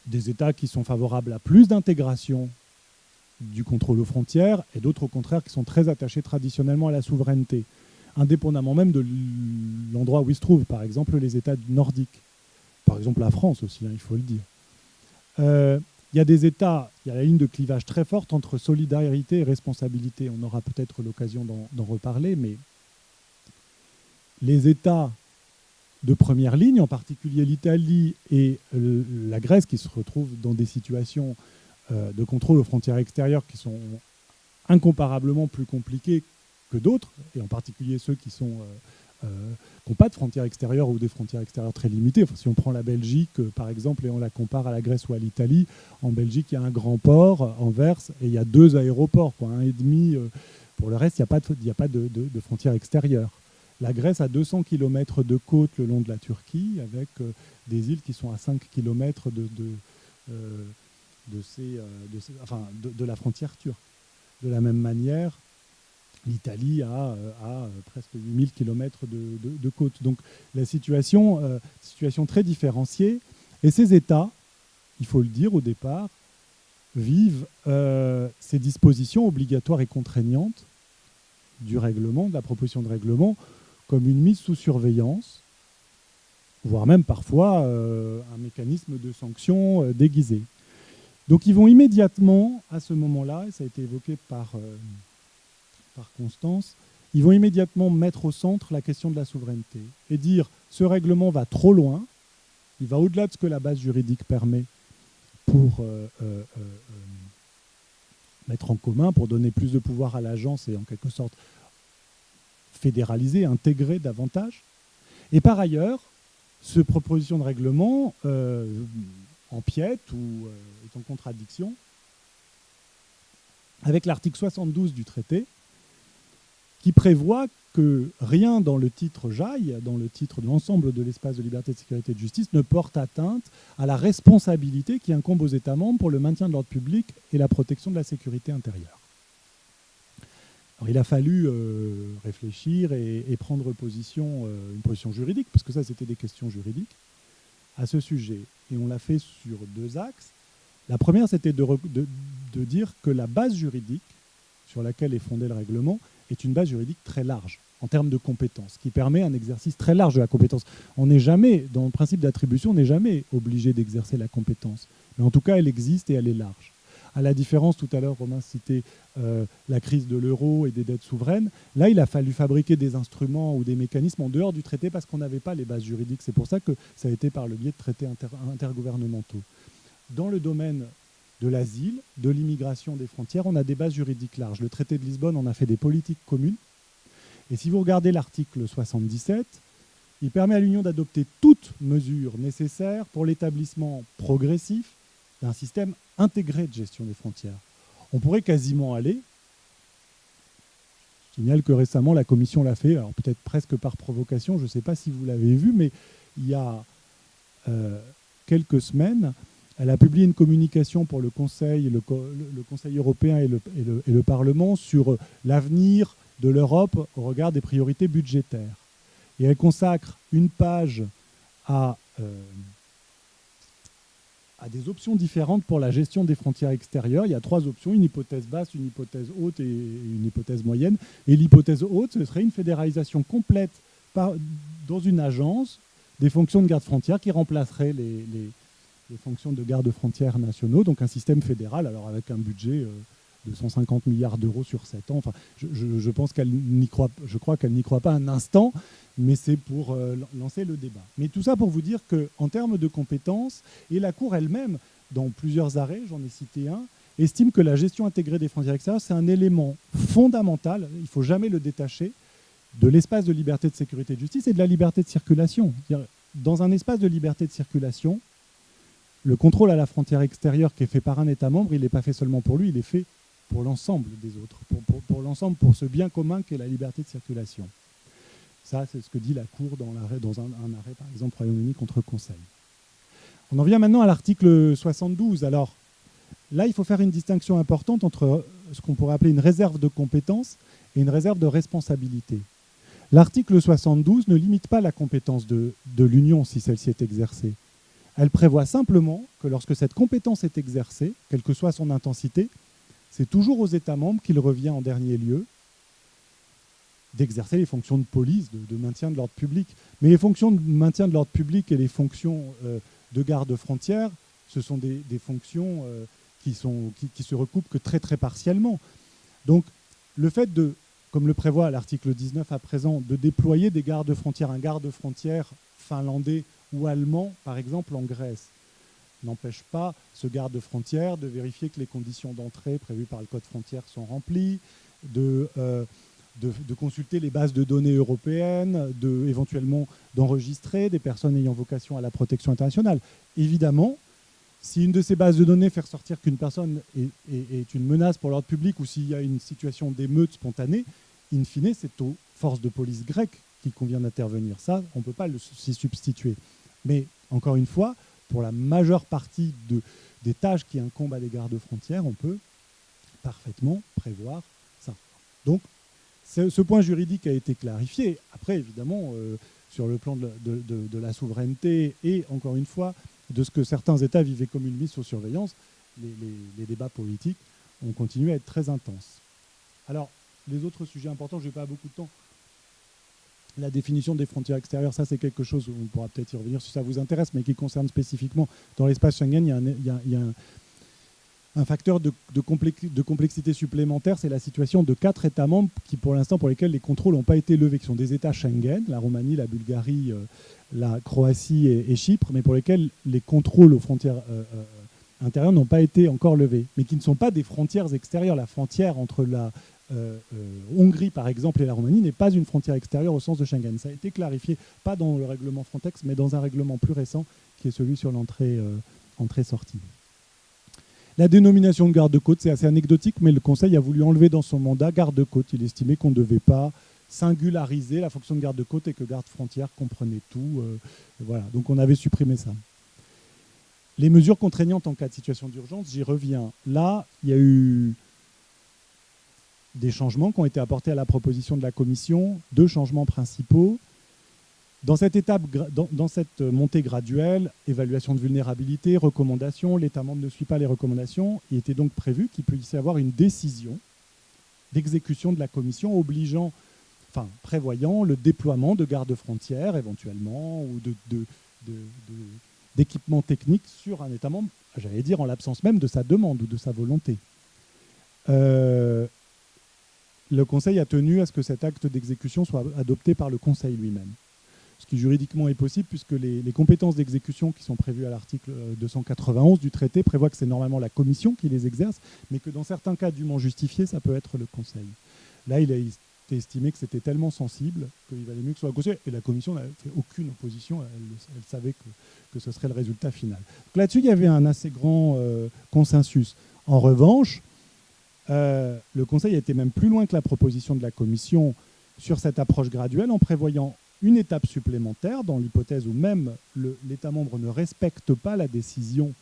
des États qui sont favorables à plus d'intégration du contrôle aux frontières et d'autres au contraire qui sont très attachés traditionnellement à la souveraineté, indépendamment même de l'endroit où ils se trouvent, par exemple les États nordiques, par exemple la France aussi, il faut le dire. Il y a des États, il y a la ligne de clivage très forte entre solidarité et responsabilité. On aura peut-être l'occasion d'en reparler, mais les États de première ligne, en particulier l'Italie et la Grèce, qui se retrouvent dans des situations de contrôle aux frontières extérieures qui sont incomparablement plus compliquées que d'autres, et en particulier ceux qui n'ont pas de frontières extérieures ou des frontières extérieures très limitées. Enfin, si on prend la Belgique, par exemple, et on la compare à la Grèce ou à l'Italie, en Belgique, il y a un grand port, Anvers, et il y a 2 aéroports, un et demi. Pour le reste, il n'y a pas de frontières extérieures. La Grèce a 200 km de côte le long de la Turquie, avec des îles qui sont à 5 km de la frontière turque. De la même manière, l'Italie a presque 8000 km de côte. Donc la situation très différenciée. Et ces États, il faut le dire au départ, vivent ces dispositions obligatoires et contraignantes du règlement, de la proposition de règlement, comme une mise sous surveillance, voire même parfois un mécanisme de sanction déguisé. Donc ils vont immédiatement, à ce moment-là, et ça a été évoqué par Constance, ils vont immédiatement mettre au centre la question de la souveraineté et dire ce règlement va trop loin, il va au-delà de ce que la base juridique permet pour mettre en commun, pour donner plus de pouvoir à l'agence et en quelque sorte fédéraliser, intégrer davantage. Et par ailleurs, cette proposition de règlement empiète ou est en contradiction avec l'article 72 du traité qui prévoit que rien dans le titre JAI, dans le titre de l'ensemble de l'espace de liberté, de sécurité et de justice, ne porte atteinte à la responsabilité qui incombe aux États membres pour le maintien de l'ordre public et la protection de la sécurité intérieure. Alors, il a fallu réfléchir et prendre une position juridique, parce que ça, c'était des questions juridiques, à ce sujet. Et on l'a fait sur 2 axes. La première, c'était de dire que la base juridique sur laquelle est fondé le règlement est une base juridique très large en termes de compétences, qui permet un exercice très large de la compétence. On n'est jamais, dans le principe d'attribution, on n'est jamais obligé d'exercer la compétence. Mais en tout cas, elle existe et elle est large. À la différence, tout à l'heure, Romain citait la crise de l'euro et des dettes souveraines. Là, il a fallu fabriquer des instruments ou des mécanismes en dehors du traité parce qu'on n'avait pas les bases juridiques. C'est pour ça que ça a été par le biais de traités intergouvernementaux. Dans le domaine de l'asile, de l'immigration, des frontières, on a des bases juridiques larges. Le traité de Lisbonne en a fait des politiques communes. Et si vous regardez l'article 77, il permet à l'Union d'adopter toutes mesures nécessaires pour l'établissement progressif d'un système intégré de gestion des frontières. On pourrait quasiment aller, je signale que récemment la Commission l'a fait, alors peut-être presque par provocation, je ne sais pas si vous l'avez vu, mais il y a quelques semaines, elle a publié une communication pour le Conseil, le Conseil européen et le Parlement sur l'avenir de l'Europe au regard des priorités budgétaires. Et elle consacre une page à des options différentes pour la gestion des frontières extérieures. Il y a 3 options, une hypothèse basse, une hypothèse haute et une hypothèse moyenne. Et l'hypothèse haute, ce serait une fédéralisation complète dans une agence des fonctions de garde-frontières qui remplacerait les fonctions de garde-frontières nationaux, donc un système fédéral, alors avec un budget de 150 milliards d'euros sur 7 ans. Enfin, je pense qu'elle n'y croit, je crois qu'elle n'y croit pas un instant, mais c'est pour lancer le débat. Mais tout ça pour vous dire qu'en termes de compétences, et la Cour elle-même, dans plusieurs arrêts, j'en ai cité un, estime que la gestion intégrée des frontières extérieures, c'est un élément fondamental, il ne faut jamais le détacher, de l'espace de liberté, de sécurité et de justice et de la liberté de circulation. C'est-à-dire, dans un espace de liberté de circulation, le contrôle à la frontière extérieure qui est fait par un État membre, il n'est pas fait seulement pour lui, il est fait pour l'ensemble des autres, pour l'ensemble, pour ce bien commun qu'est la liberté de circulation. Ça, c'est ce que dit la Cour dans un arrêt, par exemple, Royaume-Uni contre Conseil. On en vient maintenant à l'article 72. Alors, là, il faut faire une distinction importante entre ce qu'on pourrait appeler une réserve de compétences et une réserve de responsabilité. L'article 72 ne limite pas la compétence de l'Union si celle-ci est exercée. Elle prévoit simplement que lorsque cette compétence est exercée, quelle que soit son intensité, c'est toujours aux États membres qu'il revient en dernier lieu d'exercer les fonctions de police, de maintien de l'ordre public. Mais les fonctions de maintien de l'ordre public et les fonctions de garde-frontière, ce sont des fonctions qui se recoupent que très très partiellement. Donc le fait de, comme le prévoit l'article 19 à présent, de déployer des gardes-frontières, un garde-frontière finlandais ou allemand, par exemple en Grèce, n'empêche pas ce garde-frontière de vérifier que les conditions d'entrée prévues par le Code frontière sont remplies, de consulter les bases de données européennes, éventuellement d'enregistrer des personnes ayant vocation à la protection internationale. Évidemment, si une de ces bases de données fait ressortir qu'une personne est une menace pour l'ordre public ou s'il y a une situation d'émeute spontanée, in fine, c'est aux forces de police grecques qu'il convient d'intervenir. Ça, on ne peut pas s'y substituer. Mais, encore une fois, pour la majeure partie des tâches qui incombent à des gardes-frontières, on peut parfaitement prévoir ça. Donc, ce point juridique a été clarifié. Après, évidemment, sur le plan de la souveraineté et, encore une fois, de ce que certains États vivaient comme une mise sous surveillance, les débats politiques ont continué à être très intenses. Alors, les autres sujets importants, je n'ai pas beaucoup de temps. La définition des frontières extérieures, ça c'est quelque chose, on pourra peut-être y revenir si ça vous intéresse, mais qui concerne spécifiquement dans l'espace Schengen, il y a un facteur de complexité supplémentaire, c'est la situation de 4 États membres pour l'instant, pour lesquels les contrôles n'ont pas été levés, qui sont des États Schengen, la Roumanie, la Bulgarie, la Croatie et Chypre, mais pour lesquels les contrôles aux frontières intérieures n'ont pas été encore levés, mais qui ne sont pas des frontières extérieures. La frontière entre la Hongrie, par exemple, et la Roumanie n'est pas une frontière extérieure au sens de Schengen. Ça a été clarifié, pas dans le règlement Frontex, mais dans un règlement plus récent, qui est celui sur l'entrée-sortie. La dénomination de garde-côte, c'est assez anecdotique, mais le Conseil a voulu enlever dans son mandat garde-côte. Il estimait qu'on ne devait pas singulariser la fonction de garde-côte et que garde-frontière comprenait tout. Voilà, donc on avait supprimé ça. Les mesures contraignantes en cas de situation d'urgence, j'y reviens. Là, il y a eu des changements qui ont été apportés à la proposition de la Commission, 2 changements principaux. Dans cette étape, dans cette montée graduelle, évaluation de vulnérabilité, recommandations, l'État membre ne suit pas les recommandations. Il était donc prévu qu'il puisse y avoir une décision d'exécution de la Commission prévoyant le déploiement de gardes-frontières éventuellement ou d'équipements techniques sur un État membre j'allais dire en l'absence même de sa demande ou de sa volonté. Le Conseil a tenu à ce que cet acte d'exécution soit adopté par le Conseil lui-même. Ce qui juridiquement est possible puisque les compétences d'exécution qui sont prévues à l'article 291 du traité prévoient que c'est normalement la Commission qui les exerce, mais que dans certains cas dûment justifiés, ça peut être le Conseil. Là, il a été estimé que c'était tellement sensible qu'il valait mieux que ce soit le Conseil, et la Commission n'avait fait aucune opposition, elle savait que ce serait le résultat final. Donc là-dessus, il y avait un assez grand consensus. En revanche, le Conseil a été même plus loin que la proposition de la Commission sur cette approche graduelle en prévoyant une étape supplémentaire dans l'hypothèse où même l'État membre ne respecte pas la décision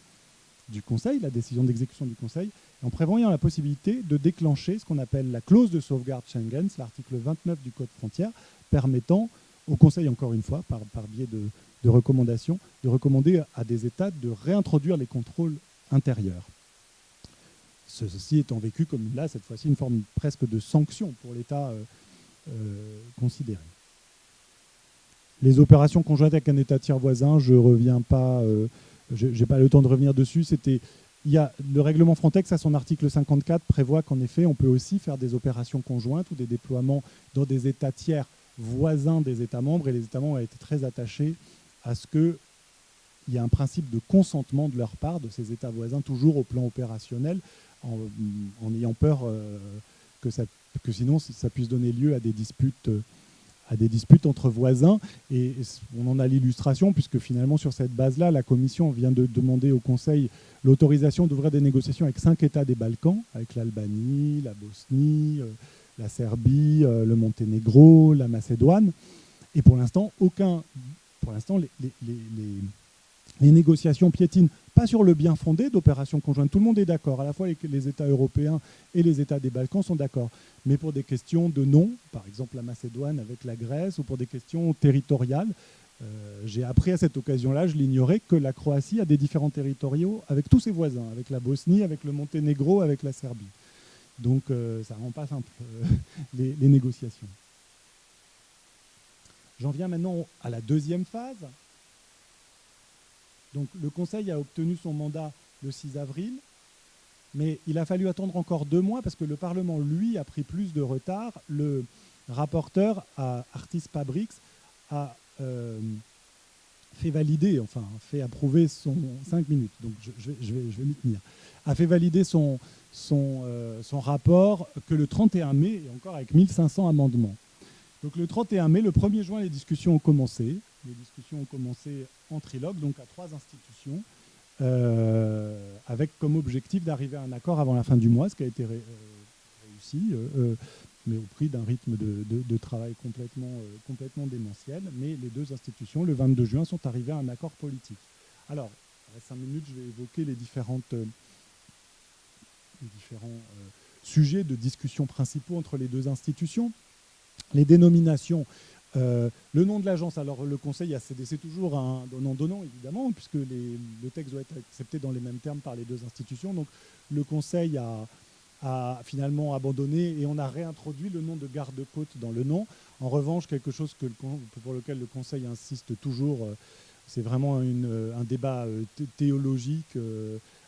du Conseil, la décision d'exécution du Conseil, en prévoyant la possibilité de déclencher ce qu'on appelle la clause de sauvegarde Schengen, c'est l'article 29 du Code frontière, permettant au Conseil, encore une fois, par biais de recommandations, de recommander à des États de réintroduire les contrôles intérieurs. Ceci étant vécu comme là, cette fois-ci, une forme presque de sanction pour l'État considéré. Les opérations conjointes avec un État tiers voisin, je ne reviens pas, je n'ai pas le temps de revenir dessus. Le règlement Frontex, à son article 54, prévoit qu'en effet, on peut aussi faire des opérations conjointes ou des déploiements dans des États tiers voisins des États membres, et les États membres ont été très attachés à ce qu'il y ait un principe de consentement de leur part, de ces États voisins, toujours au plan opérationnel, en ayant peur que sinon ça puisse donner lieu à des disputes entre voisins. Et on en a l'illustration, puisque finalement, sur cette base-là, la Commission vient de demander au Conseil l'autorisation d'ouvrir des négociations avec 5 États des Balkans, avec l'Albanie, la Bosnie, la Serbie, le Monténégro, la Macédoine. Et pour l'instant, les négociations piétinent, pas sur le bien fondé d'opérations conjointes. Tout le monde est d'accord. À la fois les États européens et les États des Balkans sont d'accord. Mais pour des questions de nom, par exemple la Macédoine avec la Grèce, ou pour des questions territoriales, j'ai appris à cette occasion-là, je l'ignorais, que la Croatie a des différends territoriaux avec tous ses voisins, avec la Bosnie, avec le Monténégro, avec la Serbie. Donc ça ne rend pas simple les négociations. J'en viens maintenant à la deuxième phase. Donc le Conseil a obtenu son mandat le 6 avril, mais il a fallu attendre encore 2 mois parce que le Parlement, lui, a pris plus de retard. Le rapporteur, Artis Pabriks, a fait valider, fait approuver son 5 minutes, donc je vais m'y tenir, a fait valider son rapport que le 31 mai, et encore avec 1500 amendements. Donc le 31 mai, le 1er juin, les discussions ont commencé. Les discussions ont commencé en trilogue, donc à 3 institutions, avec comme objectif d'arriver à un accord avant la fin du mois, ce qui a été réussi, mais au prix d'un rythme de travail complètement démentiel. Mais les 2 institutions, le 22 juin, sont arrivées à un accord politique. Alors, à 5 minutes, je vais évoquer les différents sujets de discussion principaux entre les 2 institutions. Les dénominations. Le nom de l'agence, alors le Conseil a cédé, c'est toujours un donnant-donnant évidemment, puisque le texte doit être accepté dans les mêmes termes par les 2 institutions. Donc le Conseil a finalement abandonné et on a réintroduit le nom de garde-côte dans le nom. En revanche, quelque chose pour lequel le Conseil insiste toujours, c'est vraiment un débat théologique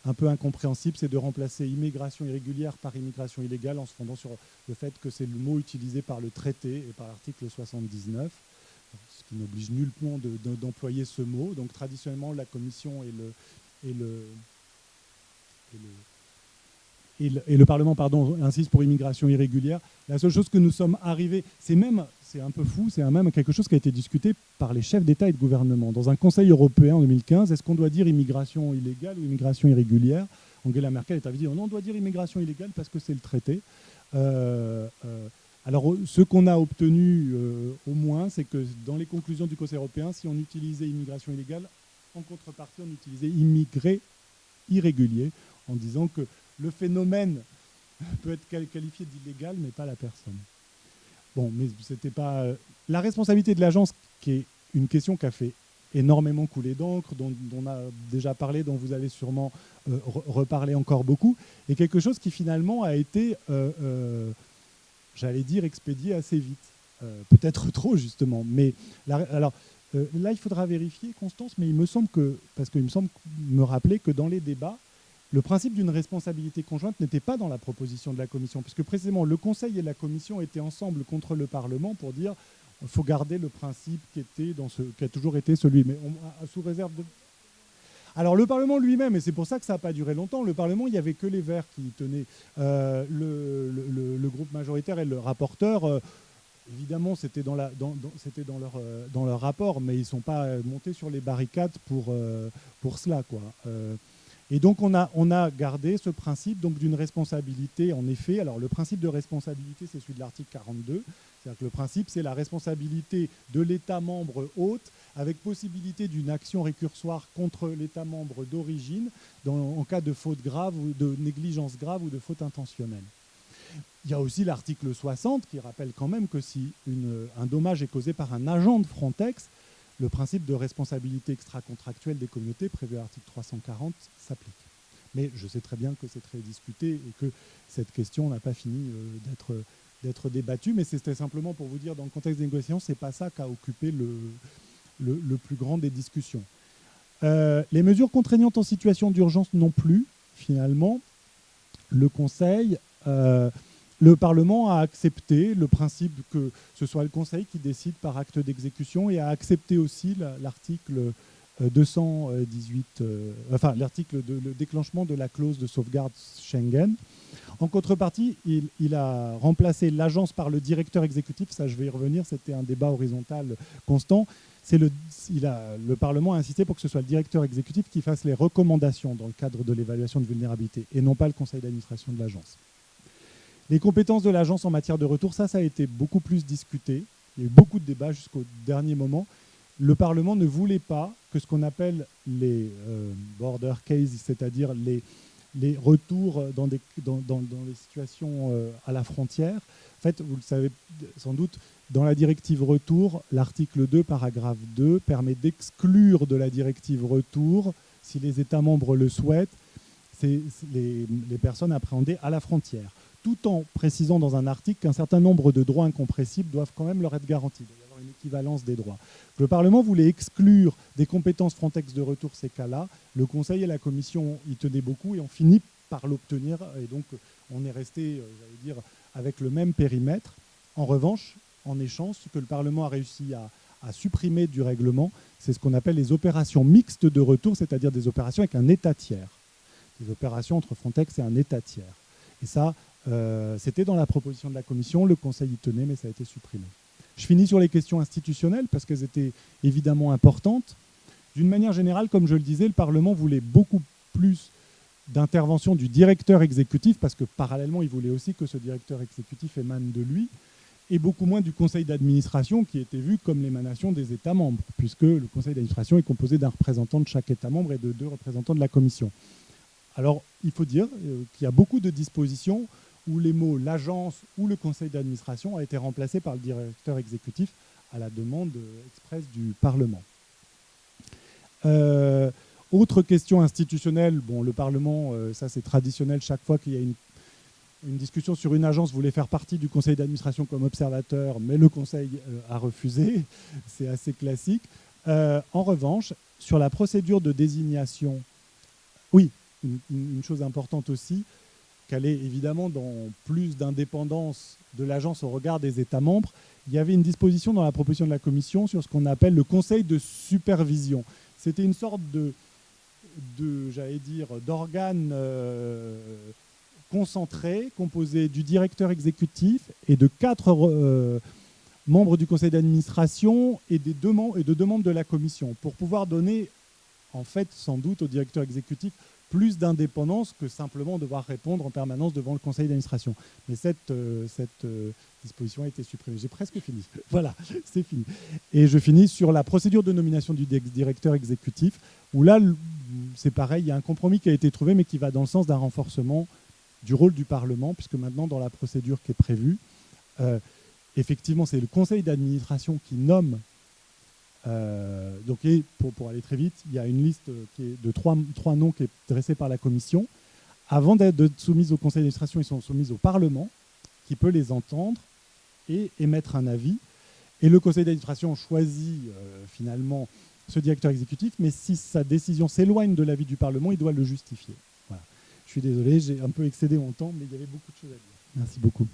un peu incompréhensible, c'est de remplacer immigration irrégulière par immigration illégale en se fondant sur le fait que c'est le mot utilisé par le traité et par l'article 79, ce qui n'oblige nullement d'employer ce mot. Donc traditionnellement, la Commission et le Parlement insistent pour immigration irrégulière. La seule chose que nous sommes arrivés, c'est un peu fou, c'est même quelque chose qui a été discuté par les chefs d'État et de gouvernement. Dans un Conseil européen en 2015, est-ce qu'on doit dire immigration illégale ou immigration irrégulière ? Angela Merkel est arrivée dire non, on doit dire immigration illégale parce que c'est le traité. Alors, ce qu'on a obtenu au moins, c'est que dans les conclusions du Conseil européen, si on utilisait immigration illégale, en contrepartie, on utilisait immigré irrégulier, en disant que le phénomène peut être qualifié d'illégal, mais pas la personne. Bon, mais c'était pas... La responsabilité de l'agence, qui est une question qui a fait énormément couler d'encre, dont on a déjà parlé, dont vous allez sûrement reparler encore beaucoup, et quelque chose qui finalement a été, j'allais dire, expédié assez vite. Peut-être trop, justement. Mais alors, là, il faudra vérifier, Constance, mais il me semble parce qu'il me semble me rappeler que dans les débats, le principe d'une responsabilité conjointe n'était pas dans la proposition de la Commission, puisque précisément le Conseil et la Commission étaient ensemble contre le Parlement pour dire qu'il faut garder le principe qui a toujours été celui, mais sous réserve de... Alors le Parlement lui-même, et c'est pour ça que ça n'a pas duré longtemps, le Parlement, il n'y avait que les Verts qui tenaient le groupe majoritaire et le rapporteur. Évidemment, c'était dans leur rapport, mais ils ne sont pas montés sur les barricades pour cela, quoi. Et donc, on a gardé ce principe donc, d'une responsabilité, en effet. Alors, le principe de responsabilité, c'est celui de l'article 42. C'est-à-dire que le principe, c'est la responsabilité de l'État membre hôte, avec possibilité d'une action récursoire contre l'État membre d'origine, en cas de faute grave, ou de négligence grave ou de faute intentionnelle. Il y a aussi l'article 60 qui rappelle quand même que si un dommage est causé par un agent de Frontex, le principe de responsabilité extra-contractuelle des communautés prévu à l'article 340 s'applique. Mais je sais très bien que c'est très discuté et que cette question n'a pas fini d'être débattue, mais c'était simplement pour vous dire, dans le contexte des négociations, ce n'est pas ça qui a occupé le plus grand des discussions. Les mesures contraignantes en situation d'urgence non plus, finalement. Le Conseil... le Parlement a accepté le principe que ce soit le Conseil qui décide par acte d'exécution et a accepté aussi l'article 218, l'article de le déclenchement de la clause de sauvegarde Schengen. En contrepartie, il a remplacé l'agence par le directeur exécutif. Ça, je vais y revenir, c'était un débat horizontal constant. Le Parlement a insisté pour que ce soit le directeur exécutif qui fasse les recommandations dans le cadre de l'évaluation de vulnérabilité et non pas le conseil d'administration de l'agence. Les compétences de l'agence en matière de retour, ça a été beaucoup plus discuté. Il y a eu beaucoup de débats jusqu'au dernier moment. Le Parlement ne voulait pas que ce qu'on appelle les border cases, c'est-à-dire les retours dans les situations à la frontière. En fait, vous le savez sans doute, dans la directive retour, l'article 2, paragraphe 2, permet d'exclure de la directive retour, si les États membres le souhaitent, les personnes appréhendées à la frontière, tout en précisant dans un article qu'un certain nombre de droits incompressibles doivent quand même leur être garantis. Il doit y avoir une équivalence des droits. Le Parlement voulait exclure des compétences Frontex de retour ces cas-là. Le Conseil et la Commission y tenaient beaucoup et ont fini par l'obtenir. Et donc, on est resté, j'allais dire, avec le même périmètre. En revanche, en échange, ce que le Parlement a réussi à supprimer du règlement, c'est ce qu'on appelle les opérations mixtes de retour, c'est-à-dire des opérations avec un État tiers. Des opérations entre Frontex et un État tiers. Et ça, c'était dans la proposition de la Commission, le Conseil y tenait, mais ça a été supprimé. Je finis sur les questions institutionnelles, parce qu'elles étaient évidemment importantes. D'une manière générale, comme je le disais, le Parlement voulait beaucoup plus d'intervention du directeur exécutif, parce que parallèlement, il voulait aussi que ce directeur exécutif émane de lui, et beaucoup moins du conseil d'administration, qui était vu comme l'émanation des États membres, puisque le conseil d'administration est composé d'un représentant de chaque État membre et de 2 représentants de la Commission. Alors, il faut dire qu'il y a beaucoup de dispositions où les mots « l'agence » ou « le conseil d'administration » ont été remplacés par le directeur exécutif à la demande expresse du Parlement. Autre question institutionnelle, bon, le Parlement, ça c'est traditionnel, chaque fois qu'il y a une discussion sur une agence, voulait faire partie du conseil d'administration comme observateur, mais le conseil a refusé, c'est assez classique. En revanche, sur la procédure de désignation, oui, une chose importante aussi, qu'elle est évidemment dans plus d'indépendance de l'agence au regard des États membres. Il y avait une disposition dans la proposition de la Commission sur ce qu'on appelle le conseil de supervision. C'était une sorte j'allais dire, d'organe concentré, composé du directeur exécutif et de 4 membres du conseil d'administration et de 2 membres de la Commission, pour pouvoir donner, en fait, sans doute au directeur exécutif plus d'indépendance que simplement devoir répondre en permanence devant le conseil d'administration. Mais cette disposition a été supprimée. J'ai presque fini. Voilà, c'est fini. Et je finis sur la procédure de nomination du directeur exécutif, où là, c'est pareil, il y a un compromis qui a été trouvé, mais qui va dans le sens d'un renforcement du rôle du Parlement, puisque maintenant, dans la procédure qui est prévue, effectivement, c'est le conseil d'administration qui nomme. Donc, pour aller très vite, il y a une liste qui est de 3 noms qui est dressée par la Commission. Avant d'être soumises au conseil d'administration, ils sont soumis au Parlement, qui peut les entendre et émettre un avis. Et le conseil d'administration choisit finalement ce directeur exécutif, mais si sa décision s'éloigne de l'avis du Parlement, il doit le justifier. Voilà. Je suis désolé, j'ai un peu excédé mon temps, mais il y avait beaucoup de choses à dire. Merci beaucoup.